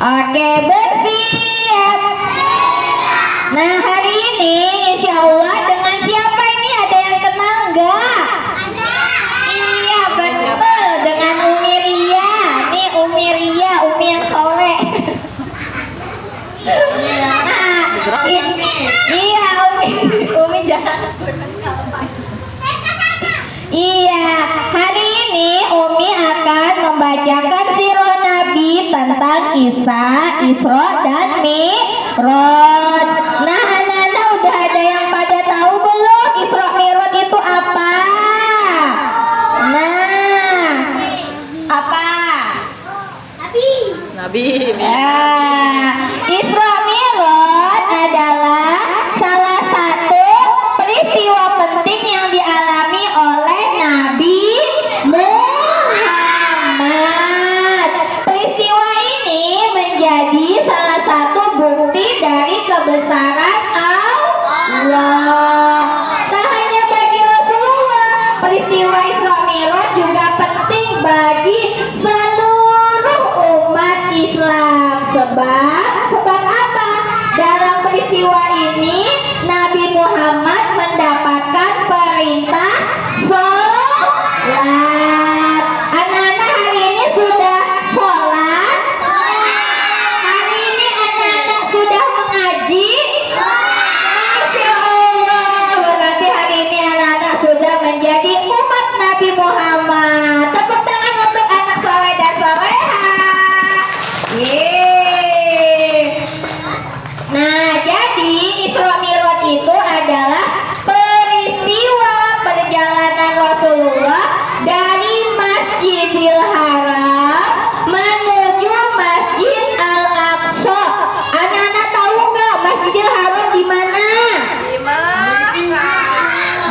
Oke, bersiap. Nah, hari ini insya Allah dengan siapa ini? Ada yang kenal nggak? Iya, betul, dengan Umi Ria. Nih Umi Ria, Umi yang sore. Nah, iya Umi jangan. Iya, hari ini Umi akan membacakan sirah Nabi tentang Isya, Isra dan Mi'raj. Nah, anak-anak udah ada yang pada tahu belum Isra Mi'raj itu apa? Nah, apa? Nabi. Isra Mi'raj adalah salah satu peristiwa penting yang dialami oleh Nabi Muhammad. Peristiwa ini menjadi salah satu bukti dari kebesaran Allah. Tak hanya bagi Rasulullah, peristiwa Isra Mi'raj juga penting bagi seluruh umat Islam. Sebab apa? Dalam peristiwa ini Nabi Muhammad mendapatkan perintah sholat. Anak-anak hari ini sudah sholat? Hari ini anak-anak sudah mengaji? Masya Allah, berarti hari ini anak-anak sudah menjadi umat Nabi Muhammad. Tepuk tangan untuk anak soleh dan soleha. Nah, jadi Isra Mi'raj itu adalah peristiwa perjalanan Rasulullah dari Masjidil Haram menuju Masjid Al-Aqsa. Anak-anak tahu nggak Masjidil Haram di mana?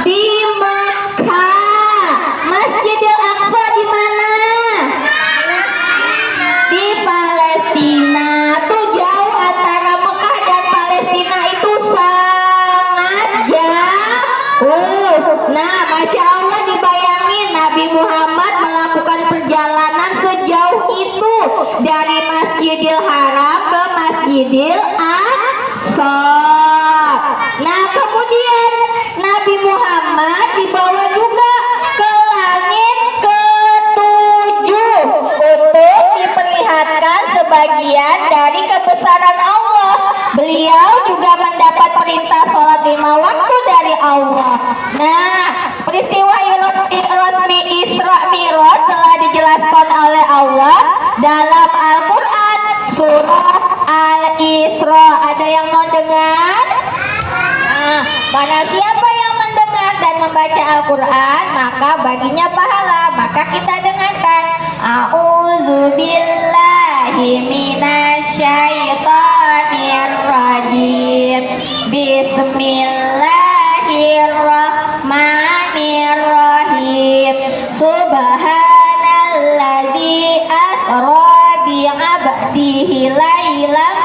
Di Makkah. Masjidil Aqsa di mana? Di Palestina. Tuh jauh antara Mekah dan Palestina itu sangat jauh. Nah, Masya Allah, dibayangin Nabi Muhammad melakukan perjalanan sejauh itu dari Masjidil Haram ke Masjidil Aqsa. Nah, kemudian Nabi Muhammad dibawa juga ke langit ke-7 untuk diperlihatkan sebagian dari kebesaran Allah. Beliau juga mendapat perintah sholat 5 waktu dari Allah. Nah, peristiwa Isra Mi'raj telah dijelaskan oleh Allah dalam Al-Quran surah Al-Isra. Ada yang mau dengar? Nah, mana siapa yang mendengar dan membaca Al-Quran, maka baginya pahala. Maka kita dengarkan. A'udzubillahi minasyaitonirrajim. Bismillahirrahmanirrahim. Subhanalladzi asra bi'abdihi lailam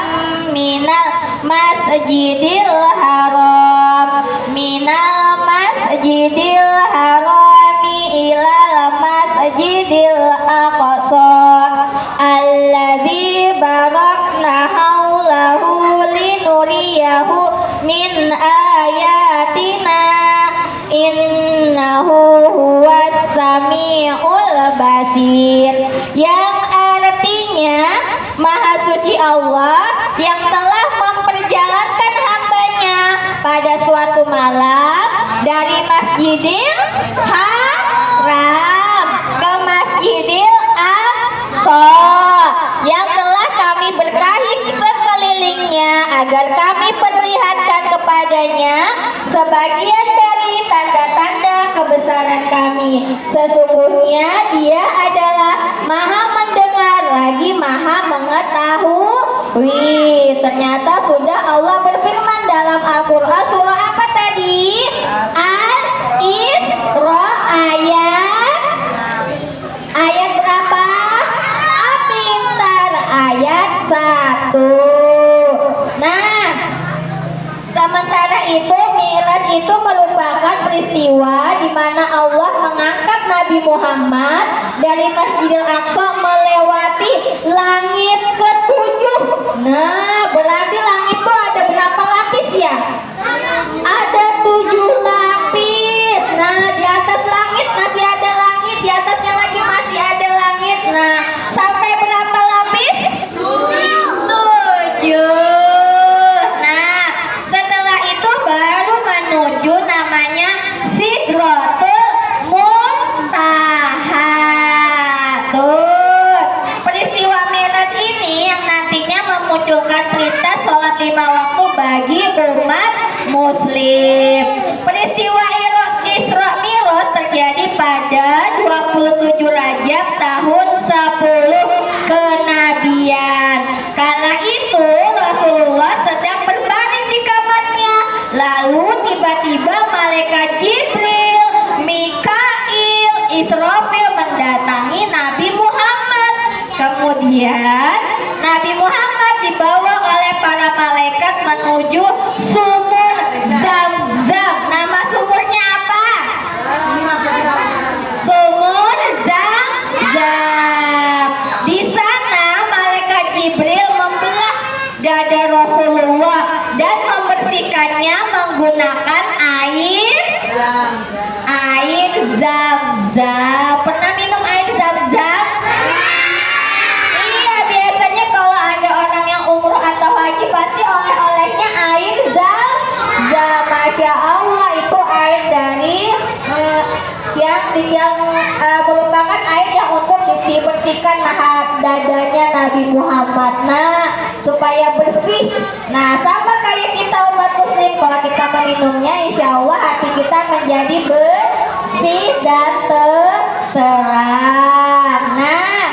minal masjidil haram ilal masjidil aqsa alladzi barakna haulahu linuriyahu min ayatina innahu huwas samiul basir, yang artinya Maha Suci Allah yang telah memperjalankan hambanya pada suatu malam dari Masjidil Haram ke Masjidil Aqsa, yang telah kami berkahi sekelilingnya agar kami perlihatkan kepadanya sebagian dari tanda-tanda kebesaran kami. Sesungguhnya Dia adalah Maha mendengar lagi Maha mengetahui. Ternyata sudah Allah berfirman dalam Al-Quran surah apa tadi? Al-Isra ayat berapa? Pintar, ayat 1. Nah, sementara itu Mi'raj itu merupakan peristiwa di mana Allah mengangkat Nabi Muhammad dari Masjidil Aqsa melewati langit ketujuh. Nah, berarti langit itu ada berapa lapis ya? Ada 7 lapis. Nah, di atas langit masih ada langit, di atasnya lagi masih ada langit. Nah, sampai berapa lapis? 7. Nah, setelah itu baru menuju namanya Sidratul Muntaha. Tuh, peristiwa Mi'raj ini yang nantinya memunculkan perintah sholat 5 waktu bagi umat muslim. Peristiwa Isra Mi'raj terjadi pada 27 Rajab tahun 10 kenabian. Kala itu Rasulullah sedang berbaring di kamarnya. Lalu tiba-tiba malaikat Jibril, Mikail, Israfil mendatangi Nabi Muhammad. Kemudian Nabi Muhammad dibawa oleh para malaikat menuju sumur Zam-Zam. Nama sumurnya apa? Sumur Zam-Zam. Di sana malaikat Jibril membelah dada Rasulullah dan membersihkannya menggunakan air Zam-Zam. Pernah minum air Zam-Zam? Iya, biasanya kalau ada orang yang umroh atau haji pasti oleh-olehnya air Zam-Zam. Masya Allah, itu air dari yang merupakan air yang untuk dibersihkan dadanya Nabi Muhammad. Nah, supaya bersih. Nah, sama kayak kita umat muslim, kalau kita meminumnya insya Allah hati kita menjadi bersih dan terang. Nah,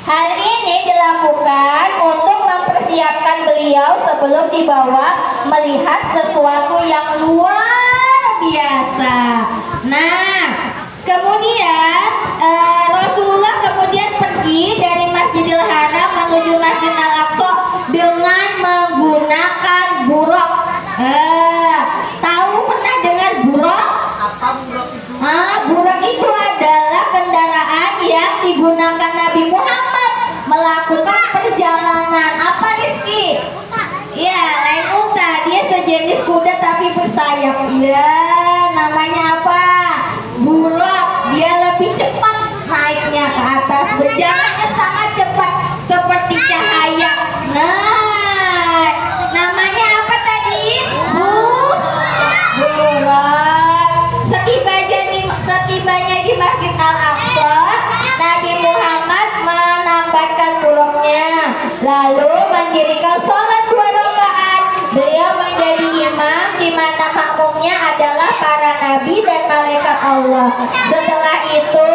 hal ini dilakukan untuk mempersiapkan beliau sebelum dibawa melihat sesuatu yang luar biasa. Nah, kemudian Rasulullah kemudian pergi dari Masjidil Haram menuju Masjid Al-Aqsa dengan menggunakan buraq. Tahu pernah dengar buraq? Apa buraq itu? Buraq itu adalah kendaraan yang digunakan Nabi Muhammad melakukan perjalanan. Apa, Rizky? Ya, lain unta. Dia sejenis kuda tapi bersayap. Ya, namanya apa? Buraq. Dia lebih cepat naiknya ke atas, berjalannya sangat cepat seperti cahaya. Nah, namanya apa tadi? Buraq. Setibanya di Masjid Al-Aqsa, Nabi Muhammad menambatkan buraqnya, lalu mendirikan sholat 2 rakaat. Beliau menjadi imam di mana makmumnya adalah para nabi dan malaikat Allah. Setelah itu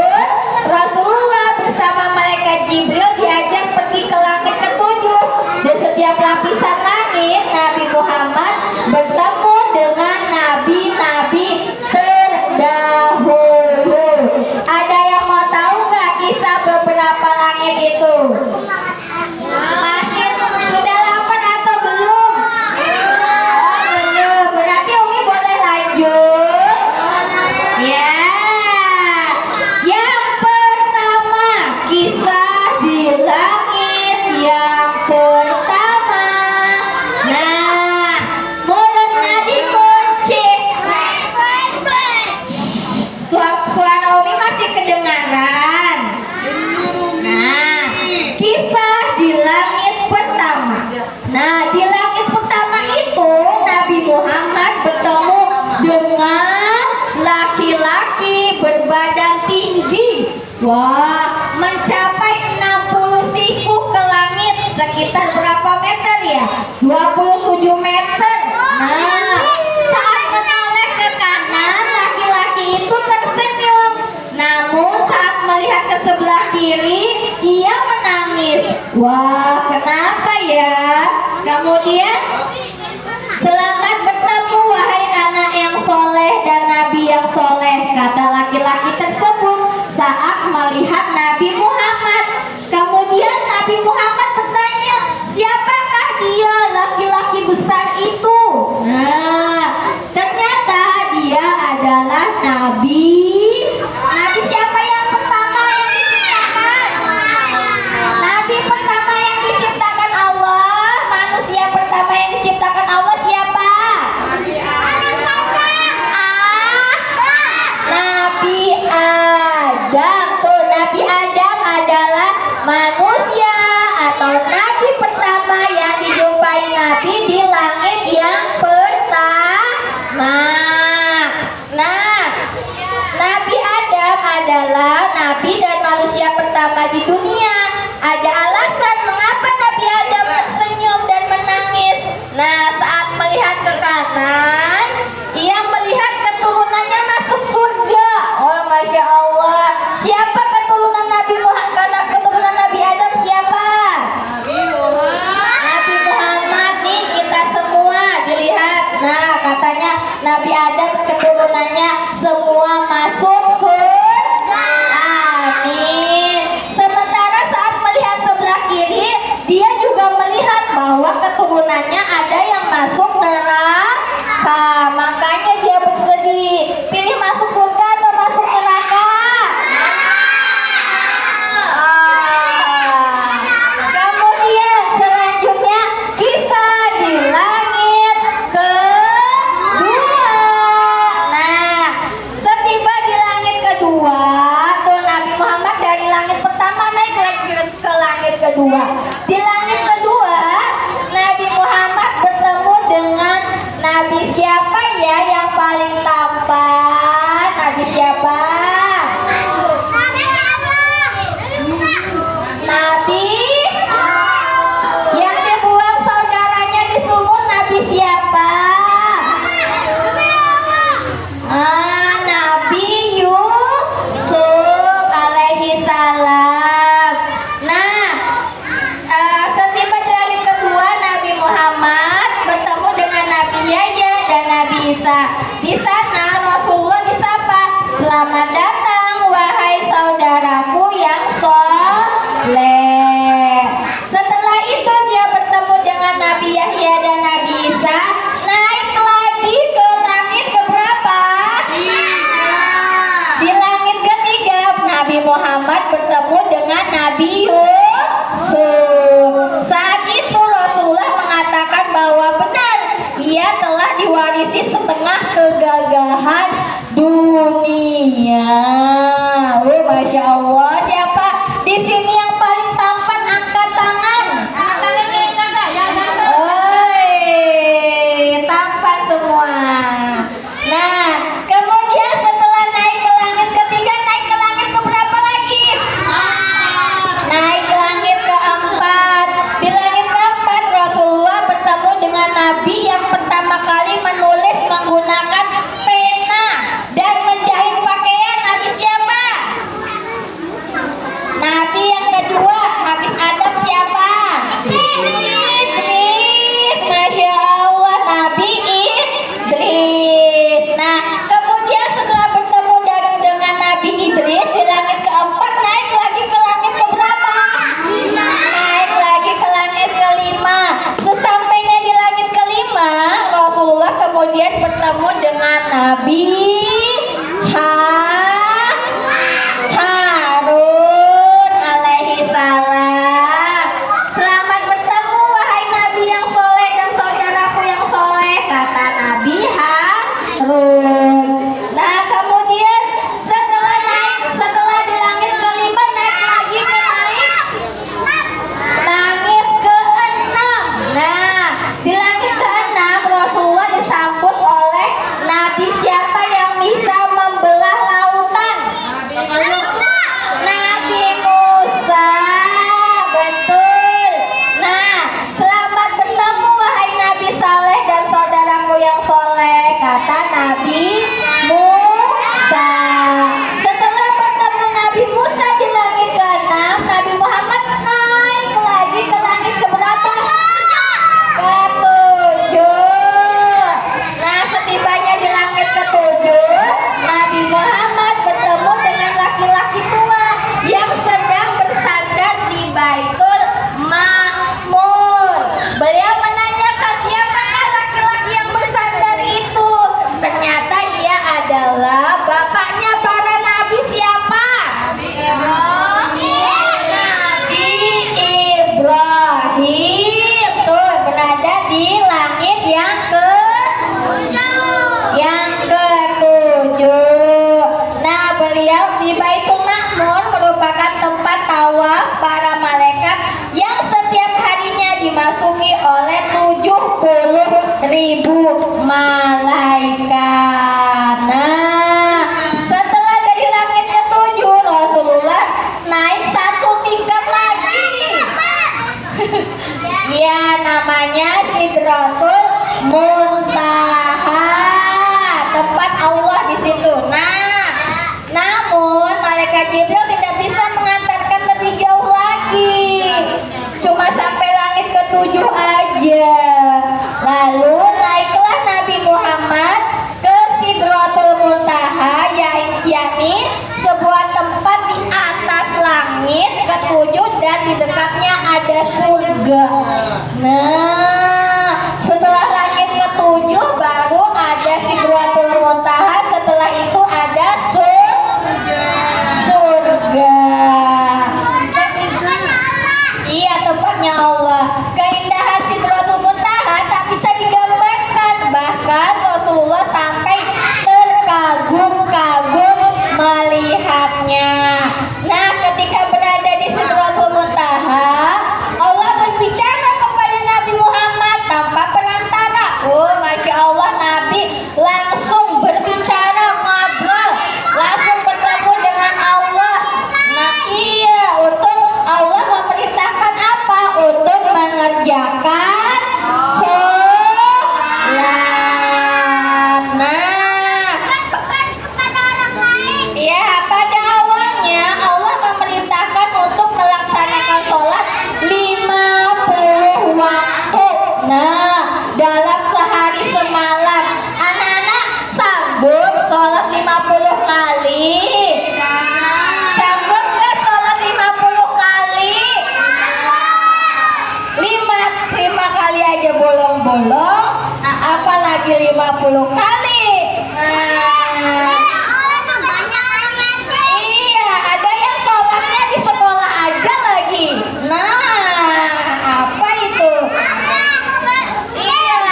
Rasulullah bersama malaikat Jibril diajak pergi ke langit ketujuh. Di setiap lapisan langit Nabi Muhammad bertemu dengan nabi-nabi terdahulu. Ada yang mau tahu nggak kisah beberapa langit itu? Masih sudah lapar atau belum? Belum. Berarti Umi boleh lanjut. Ya. Yang pertama, kisah di langit yang pertama. Nah, mulutnya dikunci. Suara Umi masih kedengaran. Nah, kisah di langit pertama. Nah, di langit pertama itu Nabi Muhammad bertemu dengan laki-laki berbadan tinggi. Wah, mencapai 60 siku ke langit. Sekitar berapa meter ya? 27 meter. Nah, saat menoleh ke kanan, laki-laki itu tersenyum. Namun saat melihat ke sebelah kiri, ia menangis. Wah, kenapa ya? Kemudian, selamat bertemu wahai anak yang soleh dan nabi yang soleh, kata laki-laki tersebut saat melihat Nabi Muhammad. Kemudian Nabi Muhammad bertanya, siapakah dia laki-laki besar itu? Nah, ternyata dia adalah Nabi siapa yang pertama yang diciptakan? Nabi pertama yang diciptakan Allah. Manusia pertama yang diciptakan Allah siapa? Nabi Adam. Tuh, Nabi Adam adalah manusia atau nabi pertama yang dijumpai Nabi di langit yang pertama. Nah, Nabi Adam adalah nabi dan manusia pertama di dunia. Ada alasan mengapa Nabi Adam tersenyum dan menangis. Nah, saat melihat ke kanan, ia melihat keturunannya masuk surga. Oh, Masya Allah. Siapa keturunan Nabi Muhammad? Karena keturunan Nabi Adam siapa? Nabi Muhammad nih, kita semua dilihat. Nah, katanya Nabi Adam keturunannya semua masuk surga. Amin. Sementara saat melihat sebelah kiri, dia juga melihat bahwa keturunannya ada yang masuk neraka. Makanya dia bersedih. Pilih masuk surga atau masuk neraka? Kemudian selanjutnya kisah di langit kedua. Nah, setiba di langit kedua, tuh Nabi Muhammad dari langit pertama naik lagi ke langit kedua. Di langit kedua, Nabi Muhammad bertemu dengan Nabi siapa ya yang paling tampan? Nabi siapa? Nabi yang dibuang saudaranya di sumur. Nabi siapa? Nabi Yusuf alaihi salam. Nah, setiba di langit kedua, Nabi Muhammad bertemu dengan Nabi Yahya dan Nabi Isa. Di sana Rasulullah disapa, selamat datang wahai saudaraku yang soleh. Setelah itu dia bertemu dengan Nabi Yahya dan Nabi Isa, naik lagi ke langit keberapa? Di langit ketiga, Nabi Muhammad bertemu dengan Nabi Yusuf. Saat itu Rasulullah mengatakan bahwa benar ia telah diwarisi setengah Baitul Ma'mur. Beliau menanyakan siapakah laki-laki yang bersandar itu. Ternyata ia adalah bapaknya para nabi. Siapa? Nabi Ibrahim. Tuh berada di langit yang ketujuh. Nah, beliau di Baitul Ma'mur merupakan tempat tawaf para malaikat yang setiap harinya dimasuki oleh 70.000 malaikat. Nah, setelah dari langit ketujuh, Rasulullah naik satu tingkat lagi. Ya, namanya Sidratul Muntaha, tempat Allah di situ. Nah, namun malaikat Jibril tidak bisa mengantarkan lebih jauh lagi, cuma sampai langit ketujuh aja. Lalu naiklah Nabi Muhammad ke Sidratul Muntaha, yakni sebuah tempat di atas langit ketujuh dan di dekatnya ada surga. Nah, setelah langit ketujuh baru ada Sidratul Muntaha, setelah itu ada surga. Iya, tempatnya Allah. Keindahan Sidratul Muntaha tak bisa digambarkan. Bahkan Rasulullah sampai terkagum-kagum melihatnya. Nah, ketika berada di Sidratul Muntaha, Allah berbicara kepada Nabi Muhammad tanpa perantara. Oh, Masya Allah, Nabi langsung berbicara, ngobrol, langsung bertemu dengan Allah. Nah, iya, untuk Allah memerintahkan apa? Untuk mengerjakan sholat. Nah, ya, pada awalnya Allah memerintahkan untuk melaksanakan sholat 50 waktu. Nah, dalam sehari semalam, anak-anak sanggup sholat 50 kali? Sanggup nggak sholat 50 kali? 5 kali aja bolong-bolong, apalagi 50 kali. Iya, ada yang sholatnya di sekolah aja lagi. Nah, apa itu? Iya.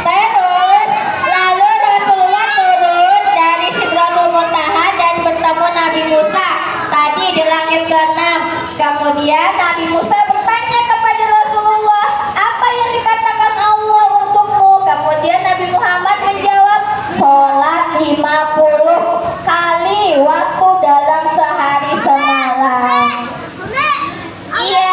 Terus, lalu Rasulullah turun dari Sidratul Muntaha dan bertemu Nabi Musa tadi di langit ke-6. Kemudian Nabi Musa bertanya kepada Rasulullah, apa yang dikatakan Allah untukmu? Kemudian Nabi Muhammad menjawab, sholat 50 kali waktu dalam sehari semalam. Iya.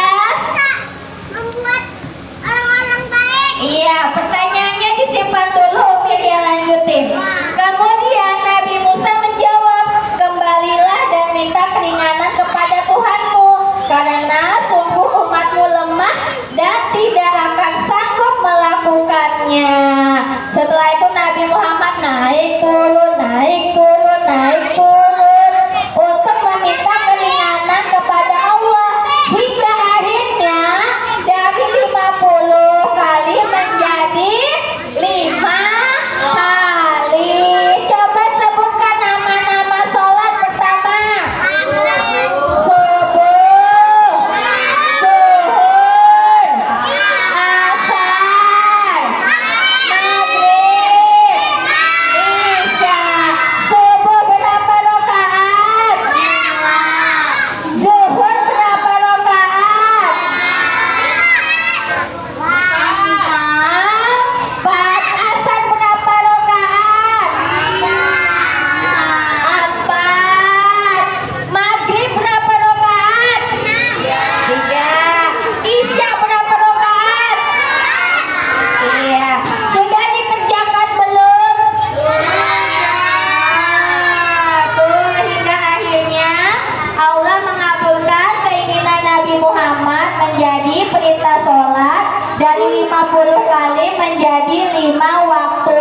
Iya, pertanyaannya disimpan dulu, Umi dia lanjutin. Kemudian Nabi Musa menjawab, kembalilah dan minta keringanan kepada Tuhanmu, karena sungguh umatmu lemah dan tidak akan sanggup melakukannya. Setelah itu Nabi Muhammad naik turun untuk meminta keringanan kepada Allah, hingga akhirnya dari 50 kali menjadi 5 kali. Coba sebutkan nama-nama sholat pertama. Subuh, zuhur, asar, maghrib, isya. Subuh berapa rakaat? Zuhur berapa rakaat? 4. Asar berapa rakaat? 4. Maghrib berapa rakaat? 3. Isya berapa rakaat? Iya. Sudah dikerjakan belum? Tuh, hingga akhirnya Allah mengabulkan keinginan Nabi Muhammad menjadi perintah sholat dari 50 kali menjadi 5 waktu